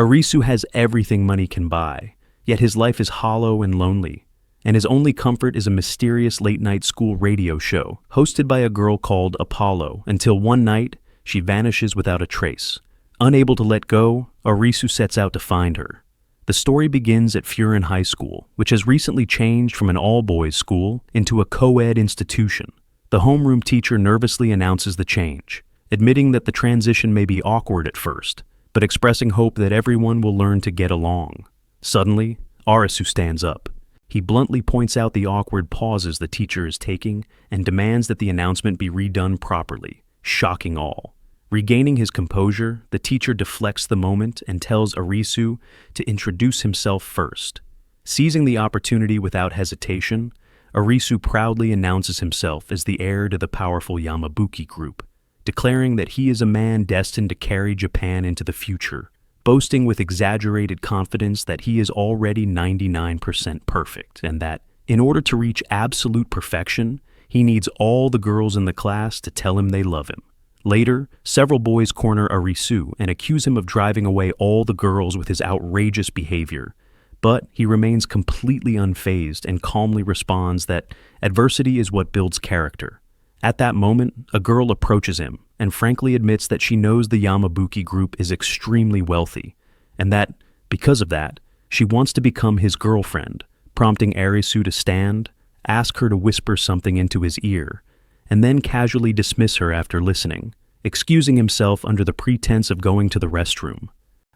Arisu has everything money can buy, yet his life is hollow and lonely, and his only comfort is a mysterious late-night school radio show hosted by a girl called Apollo until one night she vanishes without a trace. Unable to let go, Arisu sets out to find her. The story begins at Furin High School, which has recently changed from an all-boys school into a co-ed institution. The homeroom teacher nervously announces the change, admitting that the transition may be awkward at first, but expressing hope that everyone will learn to get along. Suddenly, Arisu stands up. He bluntly points out the awkward pauses the teacher is taking and demands that the announcement be redone properly, shocking all. Regaining his composure, the teacher deflects the moment and tells Arisu to introduce himself first. Seizing the opportunity without hesitation, Arisu proudly announces himself as the heir to the powerful Yamabuki group, declaring that he is a man destined to carry Japan into the future, boasting with exaggerated confidence that he is already 99% perfect and that, in order to reach absolute perfection, he needs all the girls in the class to tell him they love him. Later, several boys corner Arisu and accuse him of driving away all the girls with his outrageous behavior, but he remains completely unfazed and calmly responds that adversity is what builds character. At that moment, a girl approaches him and frankly admits that she knows the Yamabuki group is extremely wealthy, and that, because of that, she wants to become his girlfriend, prompting Arisu to stand, ask her to whisper something into his ear, and then casually dismiss her after listening, excusing himself under the pretense of going to the restroom.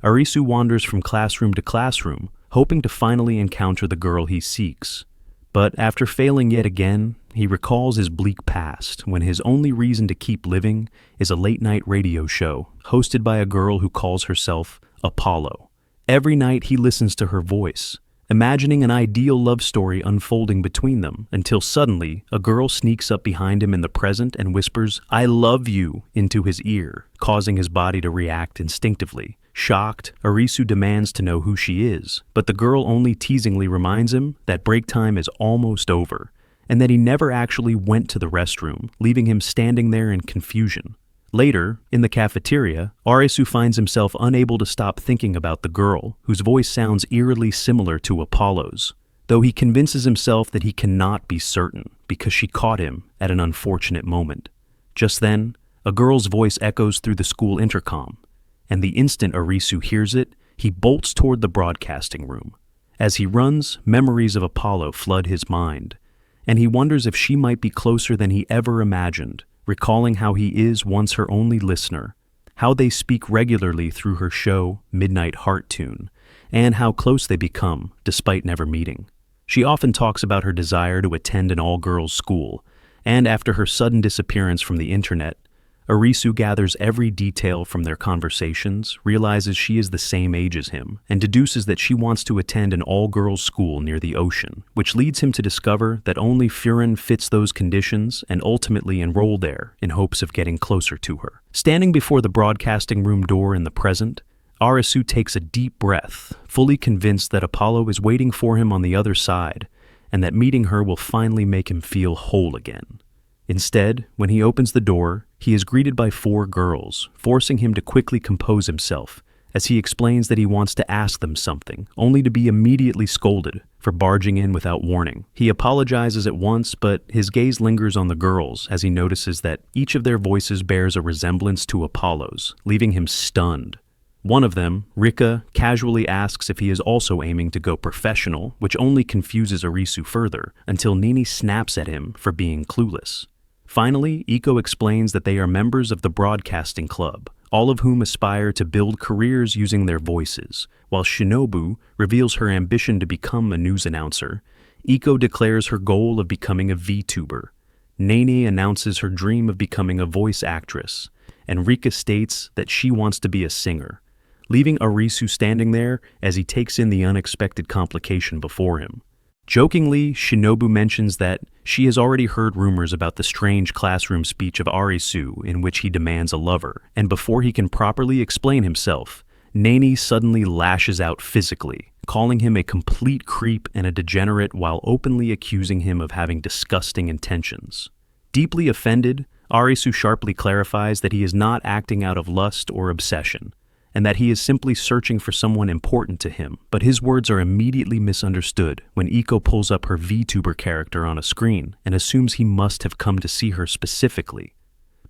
Arisu wanders from classroom to classroom, hoping to finally encounter the girl he seeks. But after failing yet again, he recalls his bleak past when his only reason to keep living is a late-night radio show hosted by a girl who calls herself Apollo. Every night he listens to her voice, imagining an ideal love story unfolding between them, until suddenly a girl sneaks up behind him in the present and whispers, "I love you," into his ear, causing his body to react instinctively. Shocked, Arisu demands to know who she is, but the girl only teasingly reminds him that break time is almost over, and that he never actually went to the restroom, leaving him standing there in confusion. Later, in the cafeteria, Arisu finds himself unable to stop thinking about the girl, whose voice sounds eerily similar to Apollo's, though he convinces himself that he cannot be certain because she caught him at an unfortunate moment. Just then, a girl's voice echoes through the school intercom, and the instant Arisu hears it, he bolts toward the broadcasting room. As he runs, memories of Apollo flood his mind, and he wonders if she might be closer than he ever imagined, recalling how he is once her only listener, how they speak regularly through her show, Midnight Heart Tune, and how close they become, despite never meeting. She often talks about her desire to attend an all-girls school, and after her sudden disappearance from the internet, Arisu gathers every detail from their conversations, realizes she is the same age as him, and deduces that she wants to attend an all-girls school near the ocean, which leads him to discover that only Furin fits those conditions and ultimately enroll there in hopes of getting closer to her. Standing before the broadcasting room door in the present, Arisu takes a deep breath, fully convinced that Apollo is waiting for him on the other side, and that meeting her will finally make him feel whole again. Instead, when he opens the door, he is greeted by 4 girls, forcing him to quickly compose himself, as he explains that he wants to ask them something, only to be immediately scolded for barging in without warning. He apologizes at once, but his gaze lingers on the girls as he notices that each of their voices bears a resemblance to Apollo's, leaving him stunned. One of them, Rika, casually asks if he is also aiming to go professional, which only confuses Arisu further, until Nene snaps at him for being clueless. Finally, Iko explains that they are members of the broadcasting club, all of whom aspire to build careers using their voices. While Shinobu reveals her ambition to become a news announcer, Iko declares her goal of becoming a VTuber. Nene announces her dream of becoming a voice actress, and Rika states that she wants to be a singer, leaving Arisu standing there as he takes in the unexpected complication before him. Jokingly, Shinobu mentions that she has already heard rumors about the strange classroom speech of Arisu in which he demands a lover, and before he can properly explain himself, Nene suddenly lashes out physically, calling him a complete creep and a degenerate while openly accusing him of having disgusting intentions. Deeply offended, Arisu sharply clarifies that he is not acting out of lust or obsession, and that he is simply searching for someone important to him. But his words are immediately misunderstood when Iko pulls up her VTuber character on a screen and assumes he must have come to see her specifically.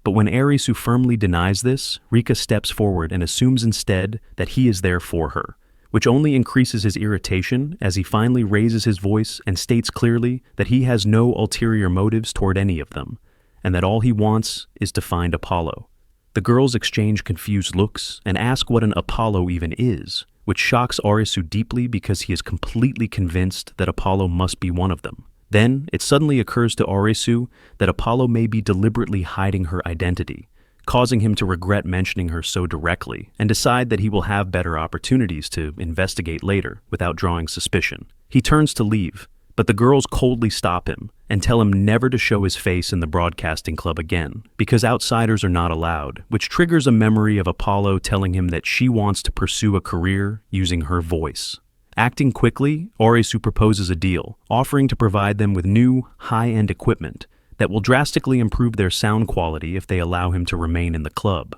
But when Arisu firmly denies this, Rika steps forward and assumes instead that he is there for her, which only increases his irritation as he finally raises his voice and states clearly that he has no ulterior motives toward any of them, and that all he wants is to find Apollo. The girls exchange confused looks and ask what an Apollo even is, which shocks Arisu deeply because he is completely convinced that Apollo must be one of them. Then, it suddenly occurs to Arisu that Apollo may be deliberately hiding her identity, causing him to regret mentioning her so directly, and decide that he will have better opportunities to investigate later without drawing suspicion. He turns to leave, but the girls coldly stop him and tell him never to show his face in the broadcasting club again, because outsiders are not allowed, which triggers a memory of Apollo telling him that she wants to pursue a career using her voice. Acting quickly, Arisu proposes a deal, offering to provide them with new, high-end equipment that will drastically improve their sound quality if they allow him to remain in the club.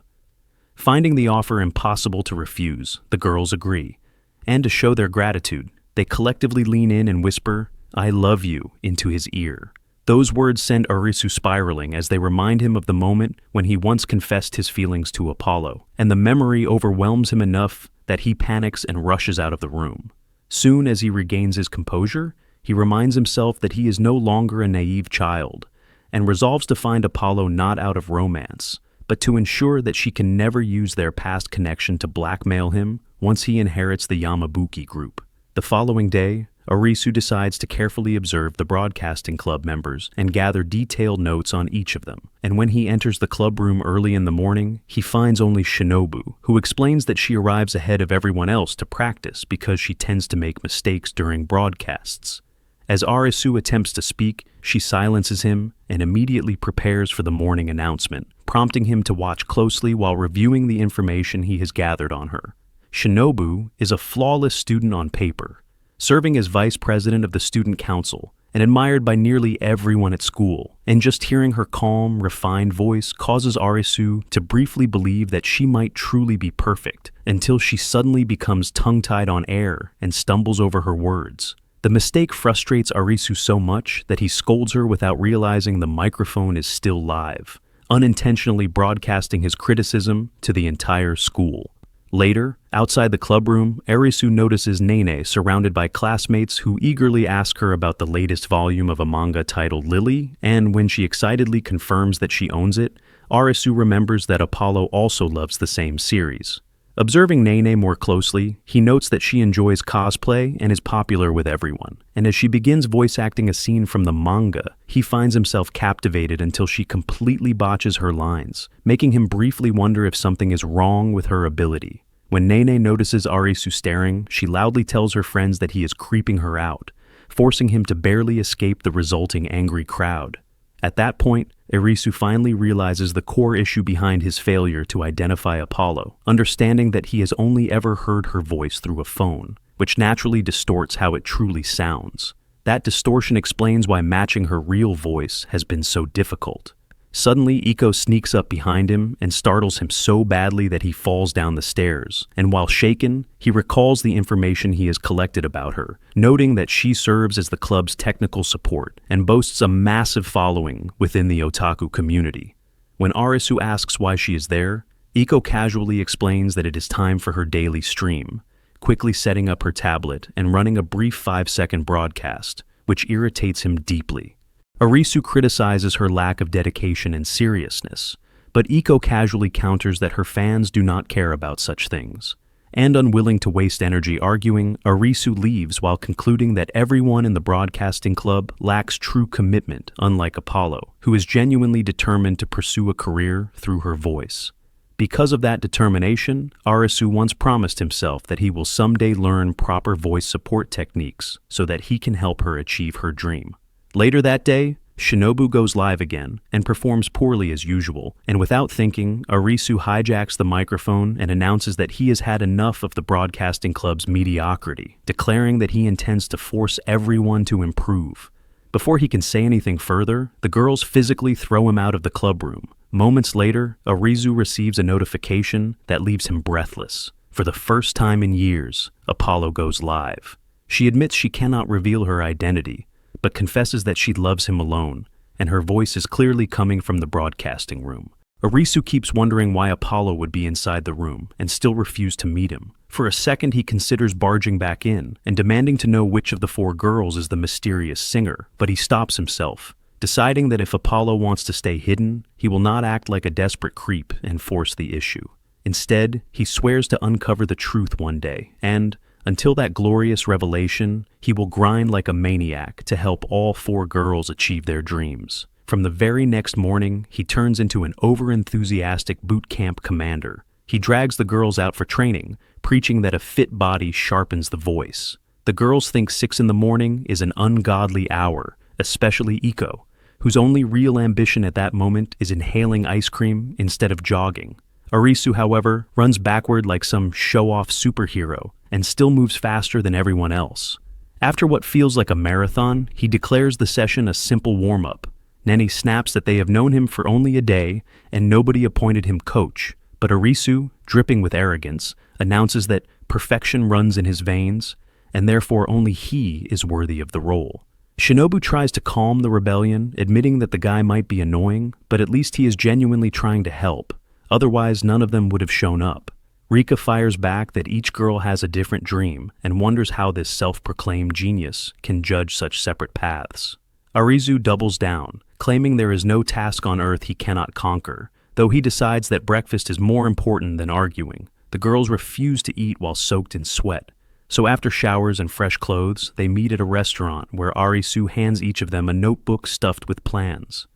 Finding the offer impossible to refuse, the girls agree, and to show their gratitude, they collectively lean in and whisper, "I love you," into his ear. Those words send Arisu spiraling as they remind him of the moment when he once confessed his feelings to Apollo, and the memory overwhelms him enough that he panics and rushes out of the room. Soon as he regains his composure, he reminds himself that he is no longer a naive child, and resolves to find Apollo not out of romance, but to ensure that she can never use their past connection to blackmail him once he inherits the Yamabuki group. The following day, Arisu decides to carefully observe the broadcasting club members and gather detailed notes on each of them. And when he enters the club room early in the morning, he finds only Shinobu, who explains that she arrives ahead of everyone else to practice because she tends to make mistakes during broadcasts. As Arisu attempts to speak, she silences him and immediately prepares for the morning announcement, prompting him to watch closely while reviewing the information he has gathered on her. Shinobu is a flawless student on paper, serving as vice president of the student council and admired by nearly everyone at school, and just hearing her calm, refined voice causes Arisu to briefly believe that she might truly be perfect, until she suddenly becomes tongue-tied on air and stumbles over her words. The mistake frustrates Arisu so much that he scolds her without realizing the microphone is still live, unintentionally broadcasting his criticism to the entire school. Later, outside the clubroom, Arisu notices Nene surrounded by classmates who eagerly ask her about the latest volume of a manga titled Lily, and when she excitedly confirms that she owns it, Arisu remembers that Apollo also loves the same series. Observing Nene more closely, he notes that she enjoys cosplay and is popular with everyone, and as she begins voice acting a scene from the manga, he finds himself captivated until she completely botches her lines, making him briefly wonder if something is wrong with her ability. When Nene notices Arisu staring, she loudly tells her friends that he is creeping her out, forcing him to barely escape the resulting angry crowd. At that point, Arisu finally realizes the core issue behind his failure to identify Apollo, understanding that he has only ever heard her voice through a phone, which naturally distorts how it truly sounds. That distortion explains why matching her real voice has been so difficult. Suddenly, Iko sneaks up behind him and startles him so badly that he falls down the stairs, and while shaken, he recalls the information he has collected about her, noting that she serves as the club's technical support and boasts a massive following within the otaku community. When Arisu asks why she is there, Iko casually explains that it is time for her daily stream, quickly setting up her tablet and running a brief 5-second broadcast, which irritates him deeply. Arisu criticizes her lack of dedication and seriousness, but Iko casually counters that her fans do not care about such things. And unwilling to waste energy arguing, Arisu leaves while concluding that everyone in the broadcasting club lacks true commitment, unlike Apollo, who is genuinely determined to pursue a career through her voice. Because of that determination, Arisu once promised himself that he will someday learn proper voice support techniques so that he can help her achieve her dream. Later that day, Shinobu goes live again and performs poorly as usual, and without thinking, Arisu hijacks the microphone and announces that he has had enough of the broadcasting club's mediocrity, declaring that he intends to force everyone to improve. Before he can say anything further, the girls physically throw him out of the club room. Moments later, Arisu receives a notification that leaves him breathless. For the first time in years, Apollo goes live. She admits she cannot reveal her identity, but confesses that she loves him alone, and her voice is clearly coming from the broadcasting room. Arisu keeps wondering why Apollo would be inside the room and still refuse to meet him. For a second, he considers barging back in and demanding to know which of the four girls is the mysterious singer, but he stops himself, deciding that if Apollo wants to stay hidden, he will not act like a desperate creep and force the issue. Instead, he swears to uncover the truth one day, and, until that glorious revelation, he will grind like a maniac to help all four girls achieve their dreams. From the very next morning, he turns into an over-enthusiastic boot camp commander. He drags the girls out for training, preaching that a fit body sharpens the voice. The girls think 6 in the morning is an ungodly hour, especially Iko, whose only real ambition at that moment is inhaling ice cream instead of jogging. Arisu, however, runs backward like some show-off superhero and still moves faster than everyone else. After what feels like a marathon, he declares the session a simple warm-up. Nene snaps that they have known him for only a day and nobody appointed him coach, but Arisu, dripping with arrogance, announces that perfection runs in his veins and therefore only he is worthy of the role. Shinobu tries to calm the rebellion, admitting that the guy might be annoying, but at least he is genuinely trying to help. Otherwise, none of them would have shown up. Rika fires back that each girl has a different dream and wonders how this self-proclaimed genius can judge such separate paths. Arisu doubles down, claiming there is no task on Earth he cannot conquer, though he decides that breakfast is more important than arguing. The girls refuse to eat while soaked in sweat, so after showers and fresh clothes, they meet at a restaurant where Arisu hands each of them a notebook stuffed with plans.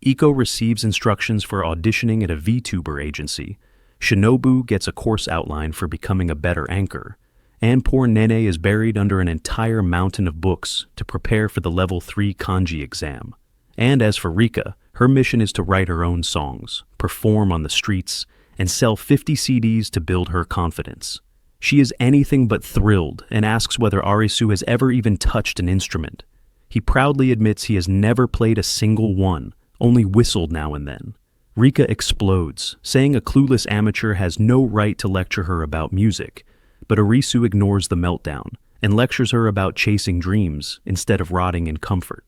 Iko receives instructions for auditioning at a VTuber agency. Shinobu gets a course outline for becoming a better anchor, and poor Nene is buried under an entire mountain of books to prepare for the level 3 kanji exam. And as for Rika, her mission is to write her own songs, perform on the streets, and sell 50 CDs to build her confidence. She is anything but thrilled and asks whether Arisu has ever even touched an instrument. He proudly admits he has never played a single one, only whistled now and then. Rika explodes, saying a clueless amateur has no right to lecture her about music, but Arisu ignores the meltdown and lectures her about chasing dreams instead of rotting in comfort.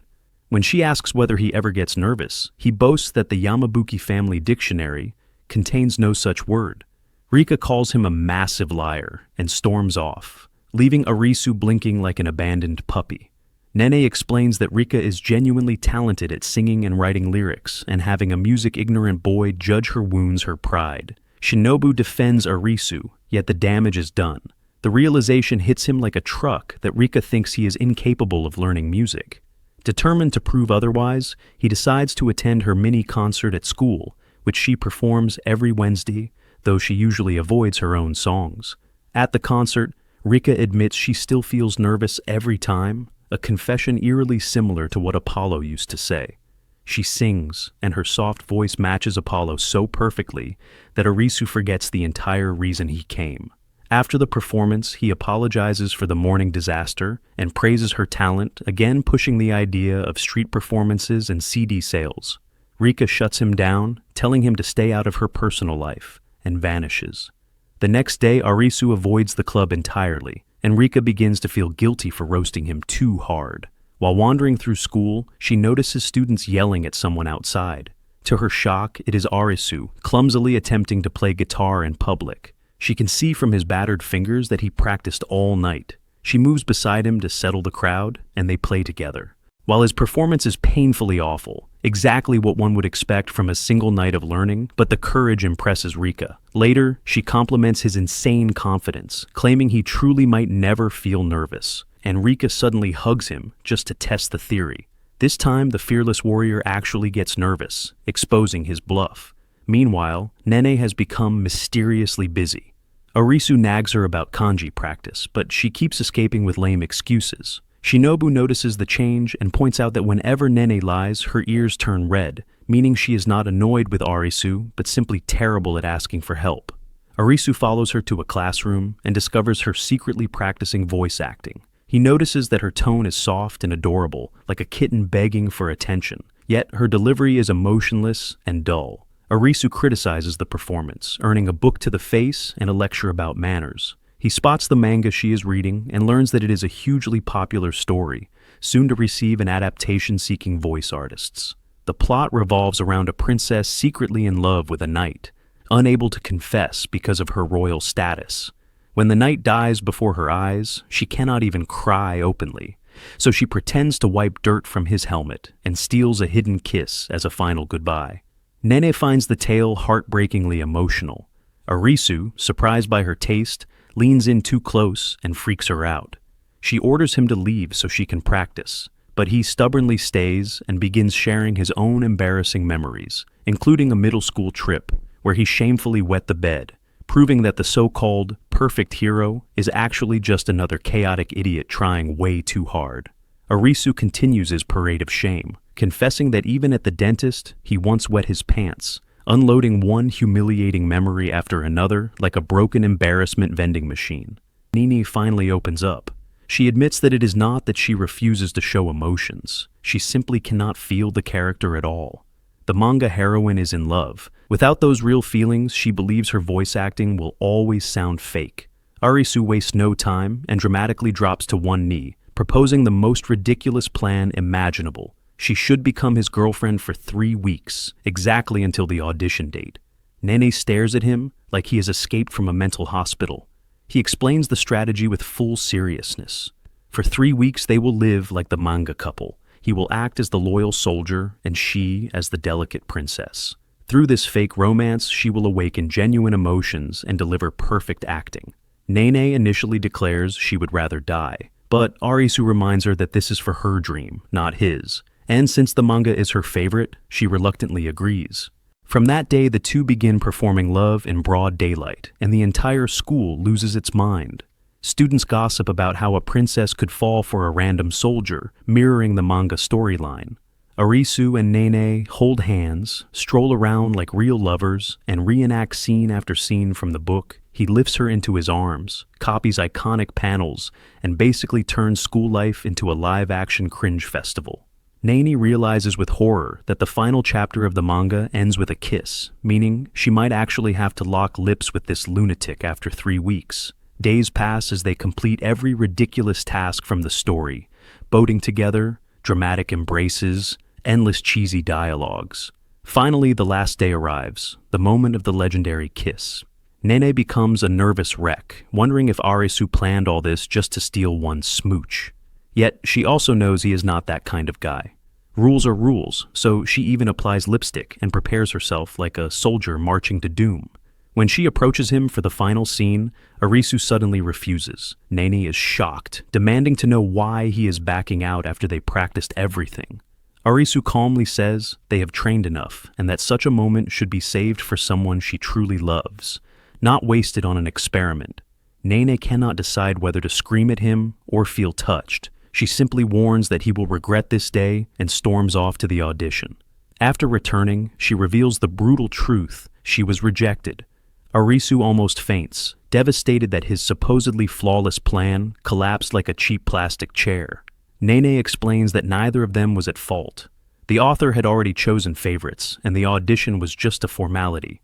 When she asks whether he ever gets nervous, he boasts that the Yamabuki family dictionary contains no such word. Rika calls him a massive liar and storms off, leaving Arisu blinking like an abandoned puppy. Nene explains that Rika is genuinely talented at singing and writing lyrics, and having a music-ignorant boy judge her wounds her pride. Shinobu defends Arisu, yet the damage is done. The realization hits him like a truck that Rika thinks he is incapable of learning music. Determined to prove otherwise, he decides to attend her mini-concert at school, which she performs every Wednesday, though she usually avoids her own songs. At the concert, Rika admits she still feels nervous every time, a confession eerily similar to what Apollo used to say. She sings, and her soft voice matches Apollo so perfectly that Arisu forgets the entire reason he came. After the performance, he apologizes for the morning disaster and praises her talent, again pushing the idea of street performances and CD sales. Rika shuts him down, telling him to stay out of her personal life, and vanishes. The next day, Arisu avoids the club entirely, and Rika begins to feel guilty for roasting him too hard. While wandering through school, she notices students yelling at someone outside. To her shock, it is Arisu, clumsily attempting to play guitar in public. She can see from his battered fingers that he practiced all night. She moves beside him to settle the crowd, and they play together. While his performance is painfully awful, exactly what one would expect from a single night of learning, but the courage impresses Rika. Later, she compliments his insane confidence, claiming he truly might never feel nervous, and Rika suddenly hugs him just to test the theory. This time, the fearless warrior actually gets nervous, exposing his bluff. Meanwhile, Nene has become mysteriously busy. Arisu nags her about kanji practice, but she keeps escaping with lame excuses. Shinobu notices the change and points out that whenever Nene lies, her ears turn red, meaning she is not annoyed with Arisu, but simply terrible at asking for help. Arisu follows her to a classroom and discovers her secretly practicing voice acting. He notices that her tone is soft and adorable, like a kitten begging for attention, yet her delivery is emotionless and dull. Arisu criticizes the performance, earning a book to the face and a lecture about manners. He spots the manga she is reading and learns that it is a hugely popular story, soon to receive an adaptation seeking voice artists. The plot revolves around a princess secretly in love with a knight, unable to confess because of her royal status. When the knight dies before her eyes, she cannot even cry openly, so she pretends to wipe dirt from his helmet and steals a hidden kiss as a final goodbye. Nene finds the tale heartbreakingly emotional. Arisu, surprised by her taste, leans in too close and freaks her out. She orders him to leave so she can practice, but he stubbornly stays and begins sharing his own embarrassing memories, including a middle school trip where he shamefully wet the bed, proving that the so-called perfect hero is actually just another chaotic idiot trying way too hard. Arisu continues his parade of shame, confessing that even at the dentist, he once wet his pants, unloading one humiliating memory after another like a broken embarrassment vending machine. Nene finally opens up. She admits that it is not that she refuses to show emotions. She simply cannot feel the character at all. The manga heroine is in love. Without those real feelings, she believes her voice acting will always sound fake. Arisu wastes no time and dramatically drops to one knee, proposing the most ridiculous plan imaginable. She should become his girlfriend for 3 weeks, exactly until the audition date. Nene stares at him like he has escaped from a mental hospital. He explains the strategy with full seriousness. For 3 weeks they will live like the manga couple. He will act as the loyal soldier and she as the delicate princess. Through this fake romance, she will awaken genuine emotions and deliver perfect acting. Nene initially declares she would rather die, but Arisu reminds her that this is for her dream, not his. And since the manga is her favorite, she reluctantly agrees. From that day, the two begin performing love in broad daylight, and the entire school loses its mind. Students gossip about how a princess could fall for a random soldier, mirroring the manga storyline. Arisu and Nene hold hands, stroll around like real lovers, and reenact scene after scene from the book. He lifts her into his arms, copies iconic panels, and basically turns school life into a live-action cringe festival. Nene realizes with horror that the final chapter of the manga ends with a kiss, meaning she might actually have to lock lips with this lunatic after 3 weeks. Days pass as they complete every ridiculous task from the story, boating together, dramatic embraces, endless cheesy dialogues. Finally, the last day arrives, the moment of the legendary kiss. Nene becomes a nervous wreck, wondering if Arisu planned all this just to steal one smooch. Yet, she also knows he is not that kind of guy. Rules are rules, so she even applies lipstick and prepares herself like a soldier marching to doom. When she approaches him for the final scene, Arisu suddenly refuses. Nene is shocked, demanding to know why he is backing out after they practiced everything. Arisu calmly says they have trained enough and that such a moment should be saved for someone she truly loves, not wasted on an experiment. Nene cannot decide whether to scream at him or feel touched. She simply warns that he will regret this day and storms off to the audition. After returning, she reveals the brutal truth: she was rejected. Arisu almost faints, devastated that his supposedly flawless plan collapsed like a cheap plastic chair. Nene explains that neither of them was at fault. The author had already chosen favorites, and the audition was just a formality.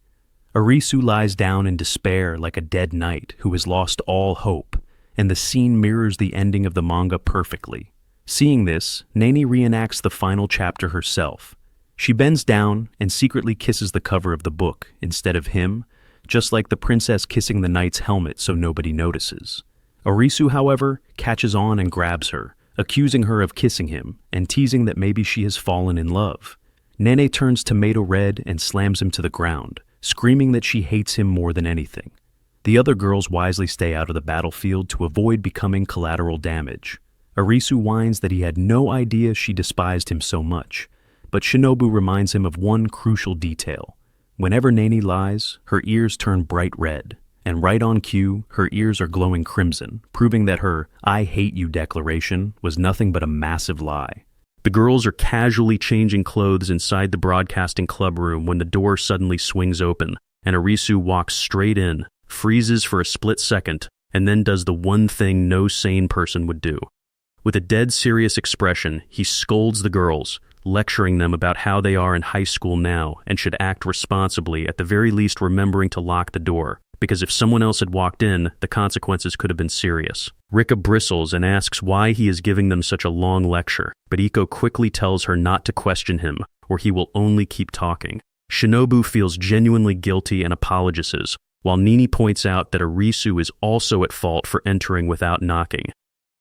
Arisu lies down in despair like a dead knight who has lost all hope, and the scene mirrors the ending of the manga perfectly. Seeing this, Nene reenacts the final chapter herself. She bends down and secretly kisses the cover of the book instead of him, just like the princess kissing the knight's helmet so nobody notices. Arisu, however, catches on and grabs her, accusing her of kissing him and teasing that maybe she has fallen in love. Nene turns tomato red and slams him to the ground, screaming that she hates him more than anything. The other girls wisely stay out of the battlefield to avoid becoming collateral damage. Arisu whines that he had no idea she despised him so much, but Shinobu reminds him of one crucial detail. Whenever Nene lies, her ears turn bright red, and right on cue, her ears are glowing crimson, proving that her "I hate you" declaration was nothing but a massive lie. The girls are casually changing clothes inside the broadcasting club room when the door suddenly swings open, and Arisu walks straight in, freezes for a split second, and then does the one thing no sane person would do. With a dead serious expression, he scolds the girls, lecturing them about how they are in high school now and should act responsibly, at the very least remembering to lock the door, because if someone else had walked in, the consequences could have been serious. Rika bristles and asks why he is giving them such a long lecture, but Iko quickly tells her not to question him, or he will only keep talking. Shinobu feels genuinely guilty and apologizes, while Nene points out that Arisu is also at fault for entering without knocking.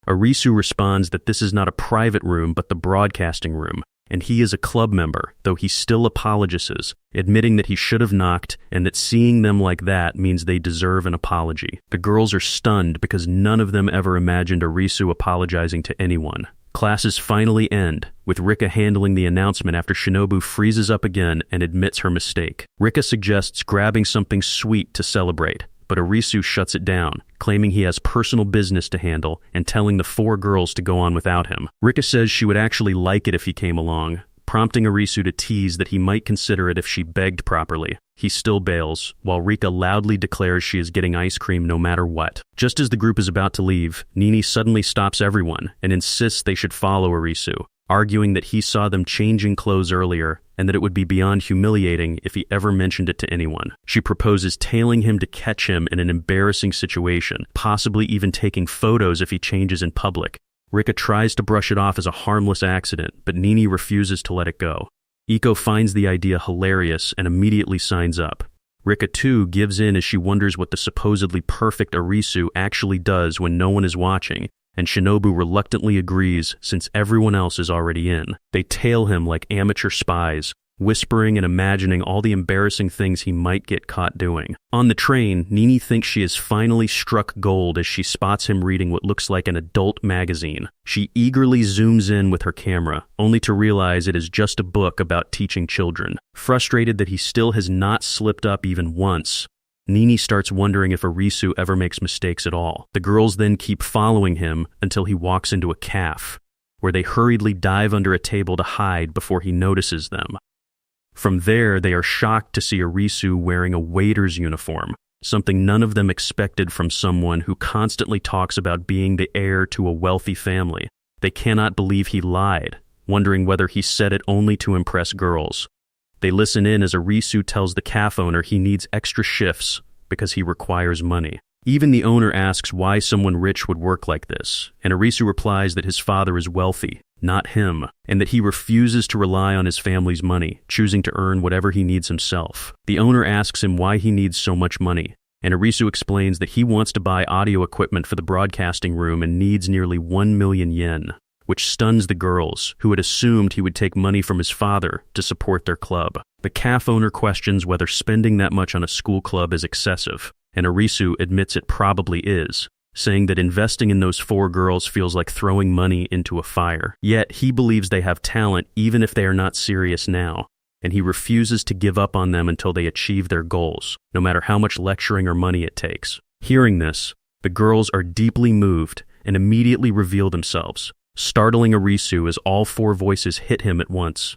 Arisu responds that this is not a private room but the broadcasting room, and he is a club member, though he still apologizes, admitting that he should have knocked and that seeing them like that means they deserve an apology. The girls are stunned because none of them ever imagined Arisu apologizing to anyone. Classes finally end, with Rika handling the announcement after Shinobu freezes up again and admits her mistake. Rika suggests grabbing something sweet to celebrate, but Arisu shuts it down, claiming he has personal business to handle and telling the 4 girls to go on without him. Rika says she would actually like it if he came along, prompting Arisu to tease that he might consider it if she begged properly. He still bails, while Rika loudly declares she is getting ice cream no matter what. Just as the group is about to leave, Nene suddenly stops everyone and insists they should follow Arisu, arguing that he saw them changing clothes earlier and that it would be beyond humiliating if he ever mentioned it to anyone. She proposes tailing him to catch him in an embarrassing situation, possibly even taking photos if he changes in public. Rika tries to brush it off as a harmless accident, but Nene refuses to let it go. Iko finds the idea hilarious and immediately signs up. Rika too gives in as she wonders what the supposedly perfect Arisu actually does when no one is watching, and Shinobu reluctantly agrees since everyone else is already in. They tail him like amateur spies, whispering and imagining all the embarrassing things he might get caught doing. On the train, Nene thinks she has finally struck gold as she spots him reading what looks like an adult magazine. She eagerly zooms in with her camera, only to realize it is just a book about teaching children. Frustrated that he still has not slipped up even once, Nene starts wondering if Arisu ever makes mistakes at all. The girls then keep following him until he walks into a cafe, where they hurriedly dive under a table to hide before he notices them. From there, they are shocked to see Arisu wearing a waiter's uniform, something none of them expected from someone who constantly talks about being the heir to a wealthy family. They cannot believe he lied, wondering whether he said it only to impress girls. They listen in as Arisu tells the cafe owner he needs extra shifts because he requires money. Even the owner asks why someone rich would work like this, and Arisu replies that his father is wealthy, not him, and that he refuses to rely on his family's money, choosing to earn whatever he needs himself. The owner asks him why he needs so much money, and Arisu explains that he wants to buy audio equipment for the broadcasting room and needs nearly 1 million yen, which stuns the girls, who had assumed he would take money from his father to support their club. The cafe owner questions whether spending that much on a school club is excessive, and Arisu admits it probably is, saying that investing in those 4 girls feels like throwing money into a fire. Yet he believes they have talent even if they are not serious now, and he refuses to give up on them until they achieve their goals, no matter how much lecturing or money it takes. Hearing this, the girls are deeply moved and immediately reveal themselves, startling Arisu as all 4 voices hit him at once.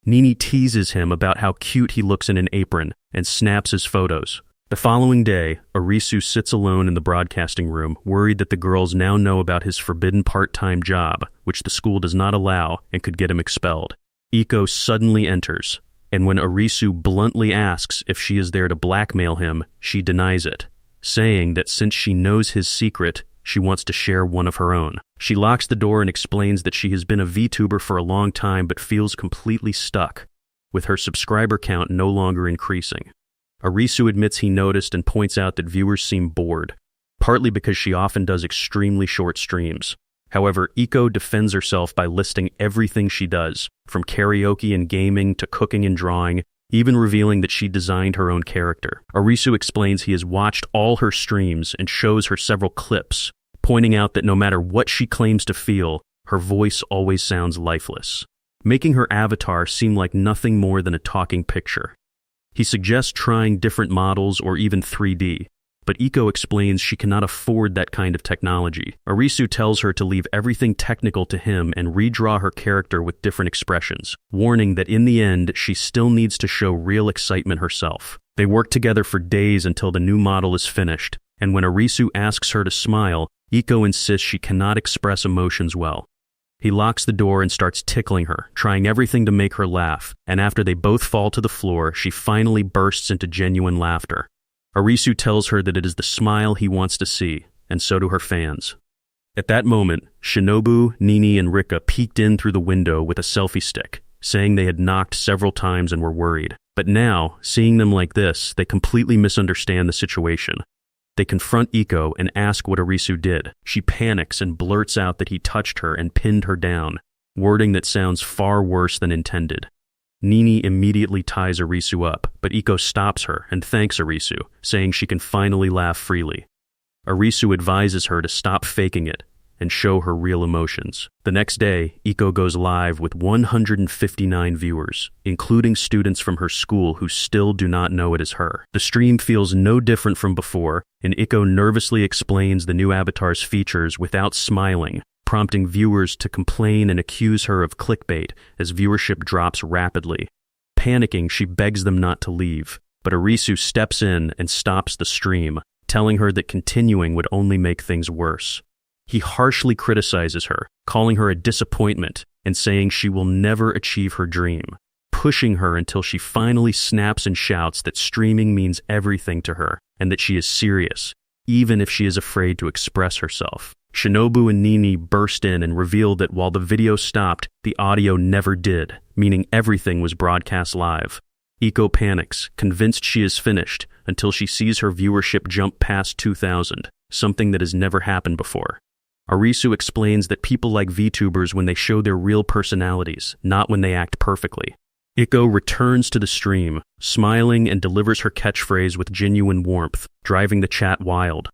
Nene teases him about how cute he looks in an apron and snaps his photos. The following day, Arisu sits alone in the broadcasting room, worried that the girls now know about his forbidden part-time job, which the school does not allow and could get him expelled. Iko suddenly enters, and when Arisu bluntly asks if she is there to blackmail him, she denies it, saying that since she knows his secret, she wants to share one of her own. She locks the door and explains that she has been a VTuber for a long time but feels completely stuck, with her subscriber count no longer increasing. Arisu admits he noticed and points out that viewers seem bored, partly because she often does extremely short streams. However, Iko defends herself by listing everything she does, from karaoke and gaming to cooking and drawing, even revealing that she designed her own character. Arisu explains he has watched all her streams and shows her several clips, pointing out that no matter what she claims to feel, her voice always sounds lifeless, making her avatar seem like nothing more than a talking picture. He suggests trying different models or even 3D, but Iko explains she cannot afford that kind of technology. Arisu tells her to leave everything technical to him and redraw her character with different expressions, warning that in the end she still needs to show real excitement herself. They work together for days until the new model is finished, and when Arisu asks her to smile, Iko insists she cannot express emotions well. He locks the door and starts tickling her, trying everything to make her laugh, and after they both fall to the floor, she finally bursts into genuine laughter. Arisu tells her that it is the smile he wants to see, and so do her fans. At that moment, Shinobu, Nene, and Rika peeked in through the window with a selfie stick, saying they had knocked several times and were worried. But now, seeing them like this, they completely misunderstand the situation. They confront Iko and ask what Arisu did. She panics and blurts out that he touched her and pinned her down, wording that sounds far worse than intended. Nene immediately ties Arisu up, but Iko stops her and thanks Arisu, saying she can finally laugh freely. Arisu advises her to stop faking it and show her real emotions. The next day, Iko goes live with 159 viewers, including students from her school who still do not know it is her. The stream feels no different from before, and Iko nervously explains the new avatar's features without smiling, prompting viewers to complain and accuse her of clickbait as viewership drops rapidly. Panicking, she begs them not to leave, but Arisu steps in and stops the stream, telling her that continuing would only make things worse. He harshly criticizes her, calling her a disappointment and saying she will never achieve her dream, pushing her until she finally snaps and shouts that streaming means everything to her and that she is serious, even if she is afraid to express herself. Shinobu and Nene burst in and reveal that while the video stopped, the audio never did, meaning everything was broadcast live. Iko panics, convinced she is finished, until she sees her viewership jump past 2,000, something that has never happened before. Arisu explains that people like VTubers when they show their real personalities, not when they act perfectly. Iko returns to the stream, smiling and delivers her catchphrase with genuine warmth, driving the chat wild.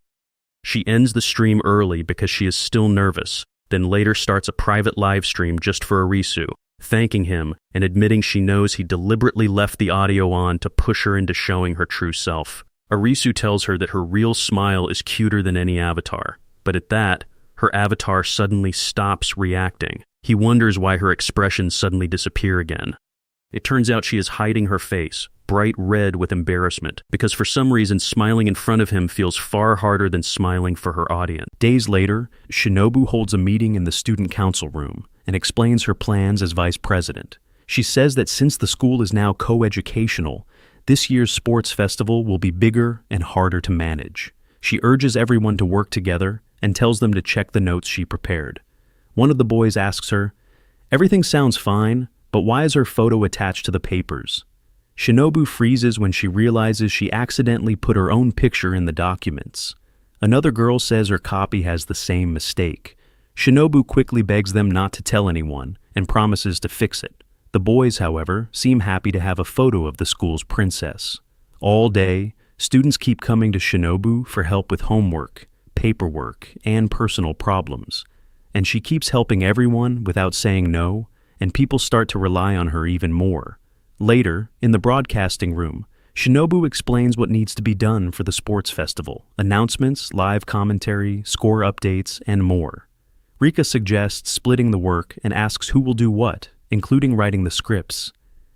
She ends the stream early because she is still nervous, then later starts a private live stream just for Arisu, thanking him and admitting she knows he deliberately left the audio on to push her into showing her true self. Arisu tells her that her real smile is cuter than any avatar, but at that, her avatar suddenly stops reacting. He wonders why her expressions suddenly disappear again. It turns out she is hiding her face, bright red with embarrassment, because for some reason smiling in front of him feels far harder than smiling for her audience. Days later, Shinobu holds a meeting in the student council room and explains her plans as vice president. She says that since the school is now co-educational, this year's sports festival will be bigger and harder to manage. She urges everyone to work together and tells them to check the notes she prepared. One of the boys asks her, "Everything sounds fine, but why is her photo attached to the papers?" Shinobu freezes when she realizes she accidentally put her own picture in the documents. Another girl says her copy has the same mistake. Shinobu quickly begs them not to tell anyone and promises to fix it. The boys, however, seem happy to have a photo of the school's princess. All day, students keep coming to Shinobu for help with homework, paperwork, and personal problems. And she keeps helping everyone without saying no, and people start to rely on her even more. Later, in the broadcasting room, Shinobu explains what needs to be done for the sports festival: announcements, live commentary, score updates, and more. Rika suggests splitting the work and asks who will do what, including writing the scripts.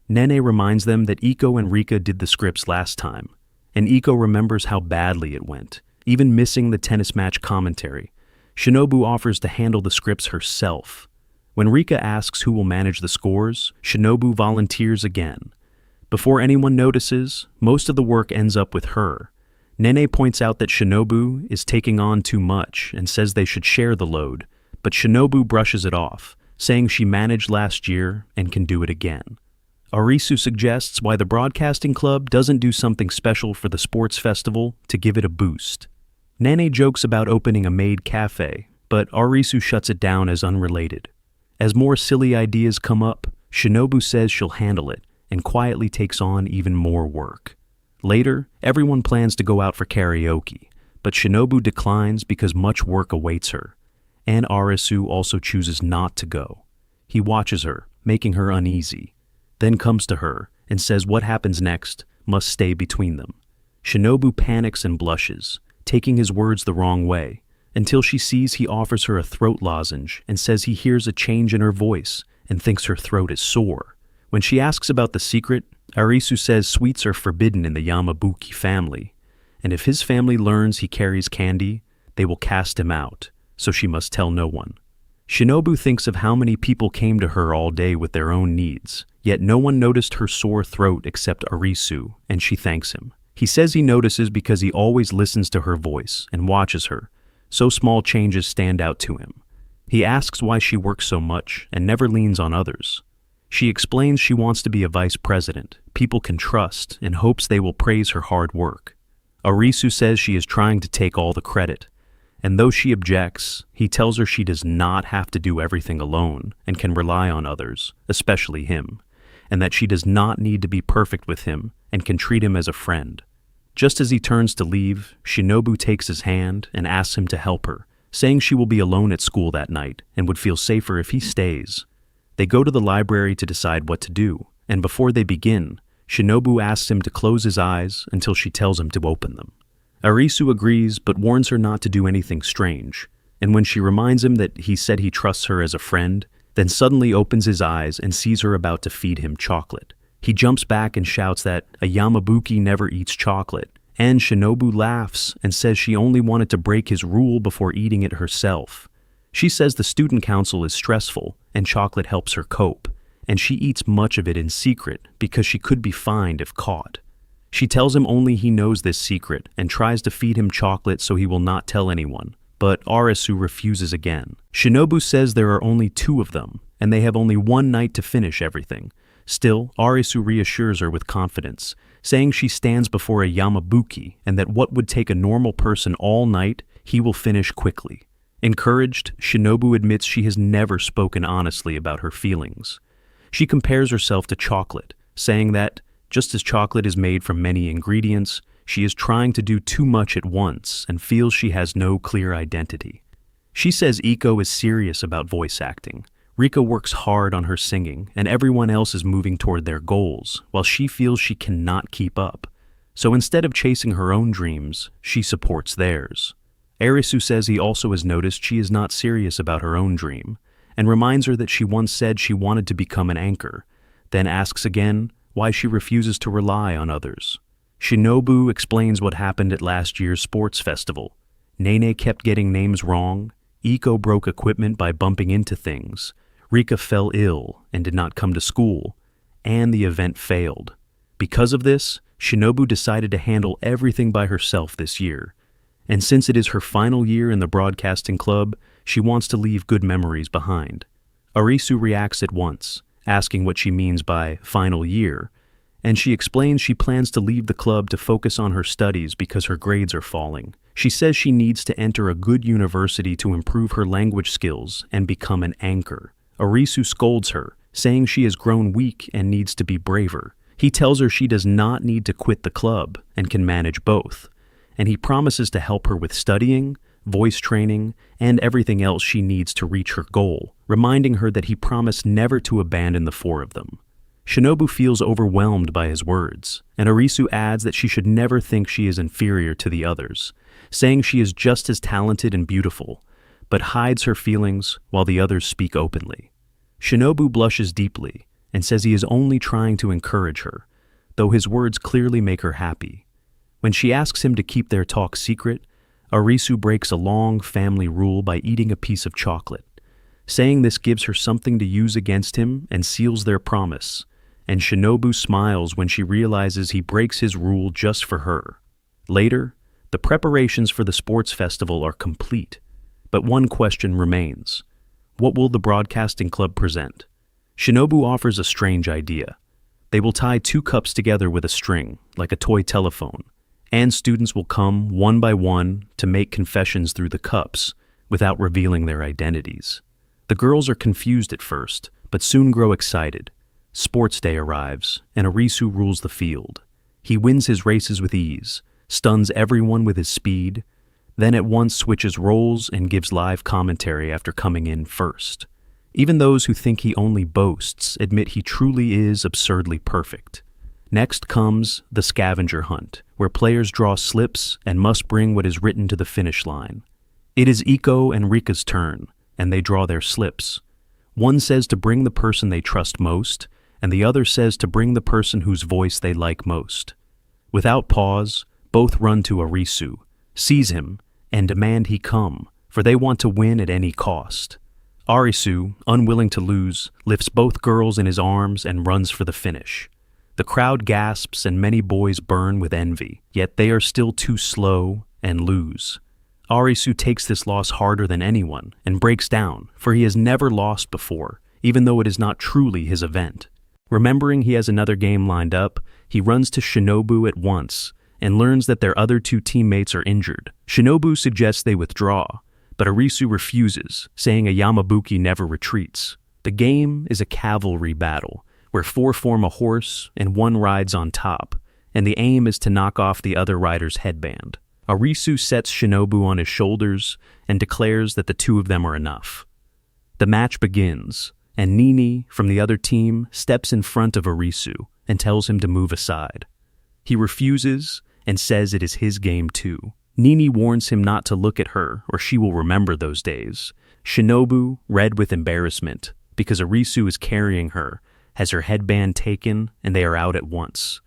Nene reminds them that Iko and Rika did the scripts last time, and Iko remembers how badly it went, even missing the tennis match commentary. Shinobu offers to handle the scripts herself. When Rika asks who will manage the scores, Shinobu volunteers again. Before anyone notices, most of the work ends up with her. Nene points out that Shinobu is taking on too much and says they should share the load, but Shinobu brushes it off, saying she managed last year and can do it again. Arisu suggests why the broadcasting club doesn't do something special for the sports festival to give it a boost. Nene jokes about opening a maid cafe, but Arisu shuts it down as unrelated. As more silly ideas come up, Shinobu says she'll handle it and quietly takes on even more work. Later, everyone plans to go out for karaoke, but Shinobu declines because much work awaits her, and Arisu also chooses not to go. He watches her, making her uneasy, then comes to her and says what happens next must stay between them. Shinobu panics and blushes, taking his words the wrong way, until she sees he offers her a throat lozenge and says he hears a change in her voice and thinks her throat is sore. When she asks about the secret, Arisu says sweets are forbidden in the Yamabuki family, and if his family learns he carries candy, they will cast him out, so she must tell no one. Shinobu thinks of how many people came to her all day with their own needs, yet no one noticed her sore throat except Arisu, and she thanks him. He says he notices because he always listens to her voice and watches her, so small changes stand out to him. He asks why she works so much and never leans on others. She explains she wants to be a vice president people can trust and hopes they will praise her hard work. Arisu says she is trying to take all the credit, and though she objects, he tells her she does not have to do everything alone and can rely on others, especially him, and that she does not need to be perfect with him and can treat him as a friend. Just as he turns to leave, Shinobu takes his hand and asks him to help her, saying she will be alone at school that night and would feel safer if he stays. They go to the library to decide what to do, and before they begin, Shinobu asks him to close his eyes until she tells him to open them. Arisu agrees but warns her not to do anything strange, and when she reminds him that he said he trusts her as a friend, then suddenly opens his eyes and sees her about to feed him chocolate. He jumps back and shouts that a Yamabuki never eats chocolate, and Shinobu laughs and says she only wanted to break his rule before eating it herself. She says the student council is stressful and chocolate helps her cope, and she eats much of it in secret because she could be fined if caught. She tells him only he knows this secret and tries to feed him chocolate so he will not tell anyone, but Arisu refuses again. Shinobu says there are only 2 of them, and they have only 1 night to finish everything. Still, Arisu reassures her with confidence, saying she stands before a Yamabuki and that what would take a normal person all night, he will finish quickly. Encouraged, Shinobu admits she has never spoken honestly about her feelings. She compares herself to chocolate, saying that, just as chocolate is made from many ingredients, she is trying to do too much at once and feels she has no clear identity. She says Iko is serious about voice acting. Rika works hard on her singing, and everyone else is moving toward their goals, while she feels she cannot keep up. So instead of chasing her own dreams, she supports theirs. Arisu says he also has noticed she is not serious about her own dream, and reminds her that she once said she wanted to become an anchor, then asks again why she refuses to rely on others. Shinobu explains what happened at last year's sports festival. Nene kept getting names wrong, Iko broke equipment by bumping into things, Rika fell ill and did not come to school, and the event failed. Because of this, Shinobu decided to handle everything by herself this year. And since it is her final year in the broadcasting club, she wants to leave good memories behind. Arisu reacts at once, asking what she means by final year, and she explains she plans to leave the club to focus on her studies because her grades are falling. She says she needs to enter a good university to improve her language skills and become an anchor. Arisu scolds her, saying she has grown weak and needs to be braver. He tells her she does not need to quit the club and can manage both, and he promises to help her with studying, voice training, and everything else she needs to reach her goal, reminding her that he promised never to abandon the 4 of them. Shinobu feels overwhelmed by his words, and Arisu adds that she should never think she is inferior to the others, saying she is just as talented and beautiful, but hides her feelings while the others speak openly. Shinobu blushes deeply and says he is only trying to encourage her, though his words clearly make her happy. When she asks him to keep their talk secret, Arisu breaks a long family rule by eating a piece of chocolate, saying this gives her something to use against him and seals their promise, and Shinobu smiles when she realizes he breaks his rule just for her. Later, the preparations for the sports festival are complete, but one question remains. What will the broadcasting club present? Shinobu offers a strange idea. They will tie 2 cups together with a string, like a toy telephone, and students will come one by one to make confessions through the cups without revealing their identities. The girls are confused at first, but soon grow excited. Sports day arrives, and Arisu rules the field. He wins his races with ease, stuns everyone with his speed, then at once switches roles and gives live commentary after coming in first. Even those who think he only boasts admit he truly is absurdly perfect. Next comes the scavenger hunt, where players draw slips and must bring what is written to the finish line. It is Iko and Rika's turn, and they draw their slips. One says to bring the person they trust most, and the other says to bring the person whose voice they like most. Without pause, both run to Arisu, seize him, and demand he come, for they want to win at any cost. Arisu, unwilling to lose, lifts both girls in his arms and runs for the finish. The crowd gasps and many boys burn with envy, yet they are still too slow and lose. Arisu takes this loss harder than anyone and breaks down, for he has never lost before, even though it is not truly his event. Remembering he has another game lined up, he runs to Shinobu at once and learns that their other two teammates are injured. Shinobu suggests they withdraw, but Arisu refuses, saying a Yamabuki never retreats. The game is a cavalry battle, where 4 form a horse and 1 rides on top, and the aim is to knock off the other rider's headband. Arisu sets Shinobu on his shoulders and declares that the 2 of them are enough. The match begins, and Nene, from the other team, steps in front of Arisu and tells him to move aside. He refuses and says it is his game too. Nene warns him not to look at her or she will remember those days. Shinobu, red with embarrassment, because Arisu is carrying her, has her headband taken and they are out at once.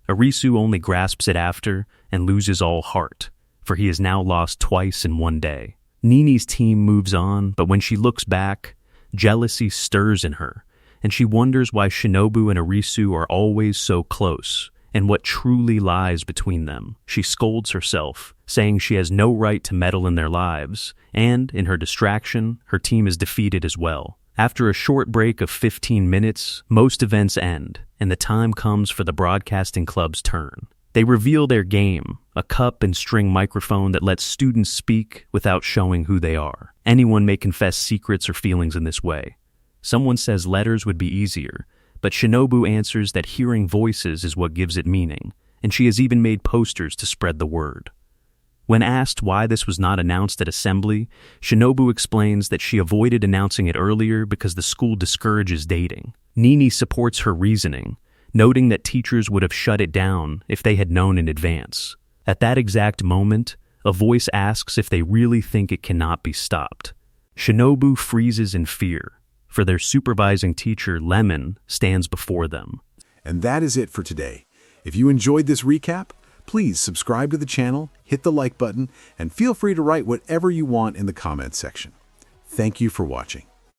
Arisu only grasps it after and loses all heart, for he has now lost twice in one day. Nene's team moves on, but when she looks back, jealousy stirs in her, and she wonders why Shinobu and Arisu are always so close, and what truly lies between them. She scolds herself, saying she has no right to meddle in their lives, and, in her distraction, her team is defeated as well. After a short break of 15 minutes, most events end, and the time comes for the broadcasting club's turn. They reveal their game, a cup and string microphone that lets students speak without showing who they are. Anyone may confess secrets or feelings in this way. Someone says letters would be easier, but Shinobu answers that hearing voices is what gives it meaning, and she has even made posters to spread the word. When asked why this was not announced at assembly, Shinobu explains that she avoided announcing it earlier because the school discourages dating. Nene supports her reasoning, noting that teachers would have shut it down if they had known in advance. At that exact moment, a voice asks if they really think it cannot be stopped. Shinobu freezes in fear, for their supervising teacher, Lemon, stands before them. And that is it for today. If you enjoyed this recap, please subscribe to the channel, hit the like button, and feel free to write whatever you want in the comments section. Thank you for watching.